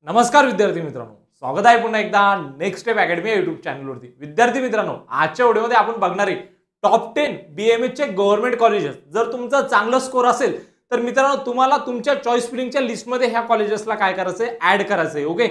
नमस्कार विद्यार्थी मित्रांनो, स्वागत आहे पुन्हा एकदा नेक्स्ट स्टेप अकॅडमी या युट्यूब चॅनलवरती। विद्यार्थी मित्रांनो, आजच्या व्हिडिओमध्ये आपण बघणार आहे टॉप 10 BAMS चे गव्हर्नमेंट कॉलेजेस। जर तुमचा चांगला स्कोर असेल तर मित्रांनो तुम्हाला तुमच्या चॉईस फिलिंगच्या लिस्टमध्ये ह्या कॉलेजेसला काय करायचंय, ऍड करायचंय। ओके,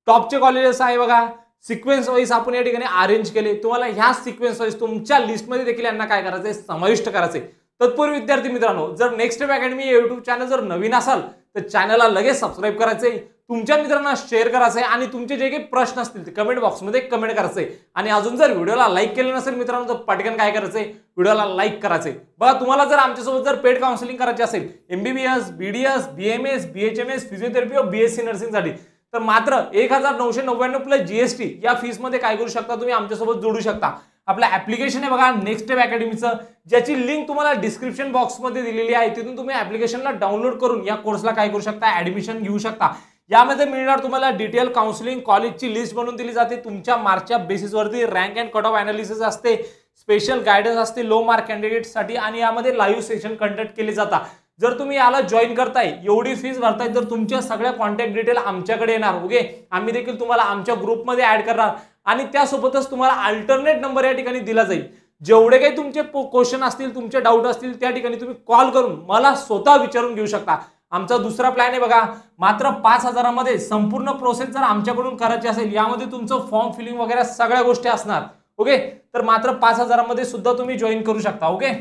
टॉपचे कॉलेजेस आहे बघा, सिक्वेन्स वाईज आपण या ठिकाणी अरेंज केले। तुम्हाला ह्या सिक्वेन्स वाईज तुमच्या लिस्टमध्ये देखील यांना काय करायचंय, समाविष्ट करायचंय। तत्पूर्वी विद्यार्थी मित्रांनो, जर नेक्स्ट स्टेप अकॅडमी या युट्यूब चॅनल जर नवीन असाल तर चॅनलला लगेच सबस्क्राइब करायचंय, तुमच्या मित्रांना शेअर करायचंय आणि तुमचे जे काही प्रश्न असतील ते कमेंट बॉक्समध्ये कमेंट करायचंय। आणि अजून जर व्हिडिओला लाईक केलं नसेल मित्रांनो तर पटकन काय करायचंय, व्हिडिओला लाईक करायचंय। बघा, तुम्हाला जर आमच्यासोबत जर पेड काउन्सिलिंग करायची असेल MBBS, BDS, BMS, BHMS, physiotherapy व BSc नर्सिंग साठी तर मात्र 1999 प्लस GST या फीस मध्ये काय करू शकता, तुम्ही आमच्यासोबत जोडू शकता। आपलं ऍप्लिकेशन आहे बघा नेक्स्ट स्टेप अकॅडमीचं, ज्याची लिंक तुम्हाला डिस्क्रिप्शन बॉक्स मध्ये दिलेली आहे। तिथून तुम्ही ऍप्लिकेशनला डाउनलोड करून या कोर्सला काय करू शकता, ऍडमिशन घेऊ शकता। यामध्ये मिळणार तुम्हाला डिटेल काउन्सिलिंग, कॉलेजची लिस्ट बनवून दिली जाते, तुमच्या मार्कच्या बेसिसवरती rank and cut off analysis असते, स्पेशल गायडन्स असते लो मार्क कॅन्डिडेटसाठी आणि यामध्ये लाईव्ह सेशन कंडक्ट केले जातात। जर तुम्ही याला जॉईन करताय, एवढी फीस भरताय तर तुमच्या सगळ्या कॉन्टॅक्ट डिटेल आमच्याकडे येणार। ओके, आम्ही देखील तुम्हाला आमच्या ग्रुपमध्ये ऍड करणार आणि त्यासोबतच तुम्हाला अल्टरनेट नंबर या ठिकाणी दिला जाईल। जेवढे काही तुमचे क्वेश्चन असतील, तुमचे डाऊट असतील, त्या ठिकाणी तुम्ही कॉल करून मला स्वतः विचारून घेऊ शकता। आमचा दुसरा प्लॅन आहे बघा, मात्र 5000 मध्ये संपूर्ण प्रोसेस जर आमच्याकडून करायची असेल, यामध्ये तुमचं फॉर्म फिलिंग वगैरे सगळ्या गोष्टी असणार। ओके, तर मात्र 5000 मध्ये सुद्धा तुम्ही जॉईन करू शकता। ओके,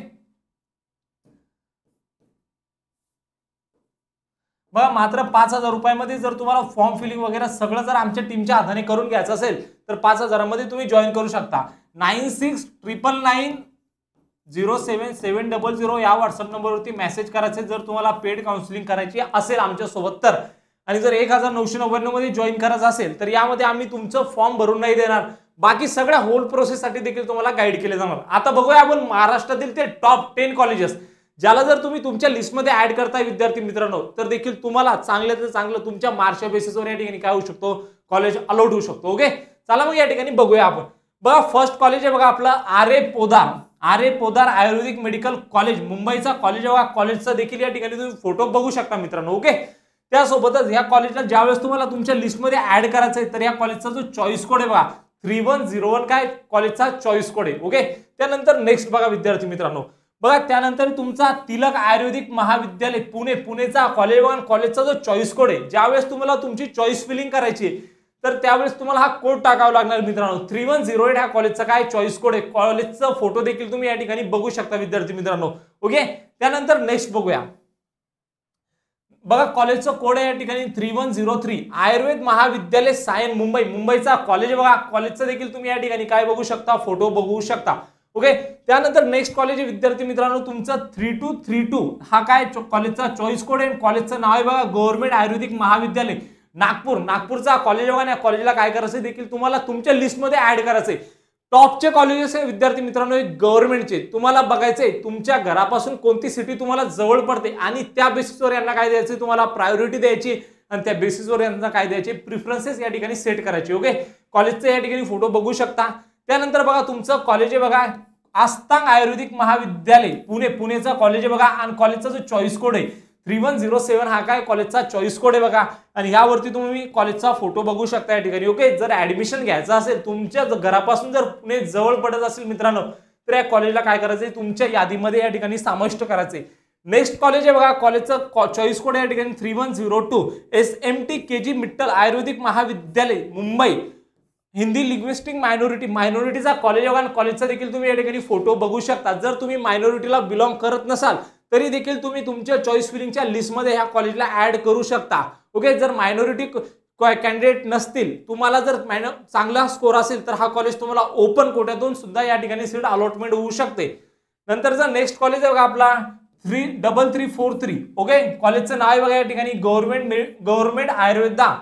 बघा, मात्र 5000 रुपयामध्ये जर तुम्हाला फॉर्म फिलिंग वगैरे सगळं जर आमच्या टीमच्या हाताने करून घ्यायचं असेल तर 5000 मध्ये तुम्ही जॉईन करू शकता। 9699907700 या व्हॉट्सअप नंबरवरती मेसेज करायचे जर तुम्हाला पेड काउन्सिलिंग करायची असेल आमच्या सोबत तर। आणि जर 1999 मध्ये जॉईन करायचं असेल तर यामध्ये आम्ही तुमचं फॉर्म भरून नाही देणार, बाकी सगळ्या होल प्रोसेस साठी देखील तुम्हाला गाईड केले जाणार। आता बघूया आपण महाराष्ट्रातील ते टॉप 10 कॉलेजेस, ज्याला जर तुम्ही तुमच्या लिस्टमध्ये ऍड करताय विद्यार्थी मित्रांनो तर देखील तुम्हाला चांगल्यात चांगलं तुमच्या मार्कच्या बेसिसवर या ठिकाणी काय होऊ शकतो, कॉलेज अलॉट होऊ शकतो। ओके, चला मग या ठिकाणी बघूया आपण। बघा, फर्स्ट कॉलेज आहे बघा आपलं आरे पोदार आयुर्वेदिक मेडिकल कॉलेज, मुंबईचा कॉलेज बघा। कॉलेजचा देखील या ठिकाणी तुम्ही फोटो बघू शकता मित्रांनो। ओके, त्यासोबतच या कॉलेजला ज्यावेळेस तुम्हाला तुमच्या लिस्टमध्ये ऍड करायचं आहे तर या कॉलेजचा जो चॉईस कोड आहे बघा 3101 काय कॉलेजचा चॉईस कोड आहे। ओके, त्यानंतर नेक्स्ट बघा विद्यार्थी मित्रांनो, बघा त्यानंतर तुमचा तिलक आयुर्वेदिक महाविद्यालय पुणेचा कॉलेज बघा, कॉलेजचा जो चॉईस कोड आहे, ज्यावेळेस तुम्हाला तुमची चॉईस फिलिंग करायची तर त्यावेळेस तुम्हाला हा कोड टाकावा लागणार मित्रांनो। 3108 हा कॉलेजचा काय चॉईस कोड आहे। कॉलेजचा फोटो देखील तुम्ही या ठिकाणी बघू शकता विद्यार्थी मित्रांनो। ओके, त्यानंतर नेक्स्ट बघूया, बघा कॉलेजचा कोड आहे या ठिकाणी 3103 आयुर्वेद महाविद्यालय सायन मुंबईचा कॉलेज बघा। कॉलेजचा देखील तुम्ही या ठिकाणी काय बघू शकता, फोटो बघू शकता। ओके, त्यानंतर नेक्स्ट कॉलेज विद्यार्थी मित्रांनो तुमचा 3232 हा काय कॉलेजचा चॉईस कोड आहे। कॉलेजचं नाव आहे बघा गव्हर्नमेंट आयुर्वेदिक महाविद्यालय नागपूरचा कॉलेज बघा। या कॉलेजला काय करायचं देखील तुम्हाला तुमच्या लिस्टमध्ये ऍड करायचंय। टॉपचे कॉलेजेस आहे विद्यार्थी मित्रांनो गव्हर्नमेंटचे, तुम्हाला बघायचंय तुमच्या घरापासून कोणती सिटी तुम्हाला जवळ पडते आणि त्या बेसिसवर यांना काय द्यायचे, तुम्हाला प्रायोरिटी द्यायची आणि त्या बेसिसवर यांना काय द्यायचे, प्रिफरन्सेस या ठिकाणी सेट करायचे। ओके, कॉलेजचे या ठिकाणी फोटो बघू शकता। त्यानंतर बघा तुमचं कॉलेज आहे बघा आस्तांग आयुर्वेदिक महाविद्यालय पुणेचा कॉलेज आहे बघा आणि कॉलेजचा जो चॉईस कोड आहे 3107 हा काय कॉलेजचा चॉईस कोड आहे बघा। आणि यावरती तुम्ही कॉलेजचा फोटो बघू शकता या ठिकाणी। ओके, जर ऍडमिशन घ्यायचं असेल, तुमच्या घरापासून जर पुणे जवळ पडत असेल मित्रांनो तर या कॉलेजला काय करायचंय, तुमच्या यादीमध्ये या ठिकाणी समाविष्ट करायचंय। नेक्स्ट कॉलेज आहे बघा, कॉलेजचा चॉईस कोड या ठिकाणी 3102 SMT KG मिट्टल आयुर्वेदिक महाविद्यालय मुंबई हिंदी लिंग्विस्टिक मायनॉरिटीचा कॉलेज बघा। कॉलेजचा देखील तुम्ही या ठिकाणी फोटो बघू शकता। जर तुम्ही मायनॉरिटीला बिलॉंग करत नसाल तरी देखील तुम्ही तुमच्या चॉईस फिलिंगच्या लिस्टमध्ये ह्या कॉलेजला ऍड करू शकता। ओके, जर मायनॉरिटी कॅन्डिडेट नसतील, तुम्हाला जर चांगला स्कोर असेल तर हा कॉलेज तुम्हाला ओपन कोट्यातून सुद्धा या ठिकाणी सीट अलॉटमेंट होऊ शकते। नंतरचा नेक्स्ट कॉलेज आहे बघा आपला 3343 ओके, कॉलेजचं नाव आहे बघा या ठिकाणी गव्हर्नमेंट आयुर्वेदा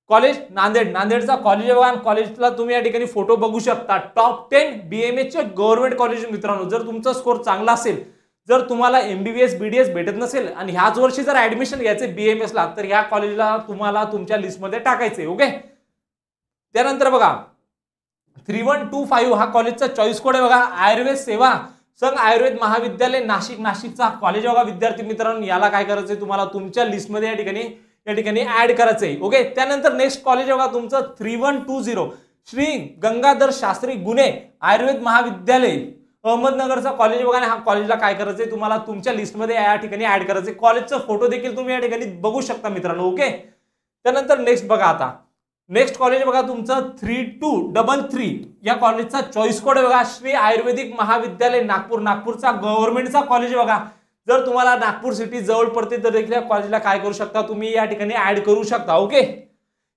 कॉलेज नांदेडचा कॉलेज आहे बघा। कॉलेजला तुम्ही या ठिकाणी फोटो बघू शकता। टॉप 10 BAMS चे गव्हर्नमेंट कॉलेज मित्रांनो, जर तुमचा स्कोर चांगला असेल, जर तुम्हाला MBBS BDS भेटत नसेल आणि ह्याच वर्षी जर ऍडमिशन घ्यायचे BAMS ला तर ह्या कॉलेजला तुम्हाला तुमच्या लिस्टमध्ये टाकायचे। ओके, त्यानंतर बघा 3125 हा कॉलेजचा चॉईस कोड आहे बघा। आयुर्वेद सेवा संघ आयुर्वेद महाविद्यालय नाशिकचा कॉलेज बघा विद्यार्थी मित्रांनो, याला काय करायचंय, तुम्हाला तुमच्या लिस्टमध्ये या ठिकाणी या ठिकाणी ऍड करायचं आहे. ओके, त्यानंतर नेक्स्ट कॉलेज बघा तुमचं 3120 श्री गंगाधर शास्त्री गुने आयुर्वेद महाविद्यालय अहमदनगरचा कॉलेज बघा. आणि हा कॉलेजला काय करायचंय तुम्हाला तुमच्या लिस्टमध्ये या ठिकाणी ऍड करायचंय. कॉलेजचा फोटो देखील तुम्ही या ठिकाणी बघू शकता मित्रांनो. ओके, त्यानंतर नेक्स्ट बघा, आता नेक्स्ट कॉलेज बघा तुमचं 3233 या कॉलेजचा चॉईस कोड बघा श्री आयुर्वेदिक महाविद्यालय नागपूर, नागपूरचा गव्हर्नमेंटचा कॉलेज बघा. जर तुम्हाला नागपूर सिटी जवळ पडते तर देखील या कॉलेजला काय करू शकता तुम्ही या ठिकाणी ऍड करू शकता. ओके,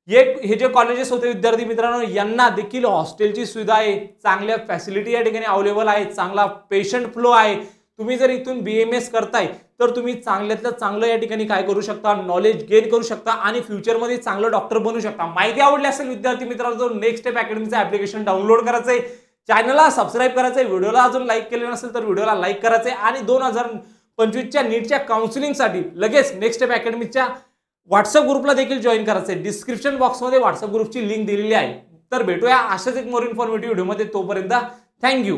हे जे कॉलेजेस होते विद्यार्थी मित्रांनो यांना देखील हॉस्टेलची सुविधा आहे, चांगल्या फॅसिलिटी या ठिकाणी अवेलेबल आहे, चांगला पेशंट फ्लो आहे. तुम्ही जर इथून BMS करताय तर तुम्ही चांगल्यातलं चांगलं या ठिकाणी काय करू शकता, नॉलेज गेन करू शकता आणि फ्युचरमध्ये चांगलं डॉक्टर बनू शकता. माहिती आवडली असेल विद्यार्थी मित्रांनो, नेक्स्ट स्टेप अकॅडमीचं ऍप्लिकेशन डाउनलोड करायचंय, चॅनलला सबस्क्राईब करायचंय, व्हिडिओला अजून लाईक केले नसेल तर व्हिडिओला लाईक करायचंय आणि 2025च्या नीटच्या काउन्सिलिंगसाठी लगेच नेक्स्ट स्टेप अकॅडमीच्या व्हॉट्सअप ग्रुपला देखील जॉईन करायचंय. डिस्क्रिप्शन बॉक्समध्ये व्हॉट्सअप ग्रुपची लिंक दिलेली आहे. तर भेटूया अशाच एक मोर इन्फॉर्मेटिव्ह व्हिडिओमध्ये. तोपर्यंत थँक्यू.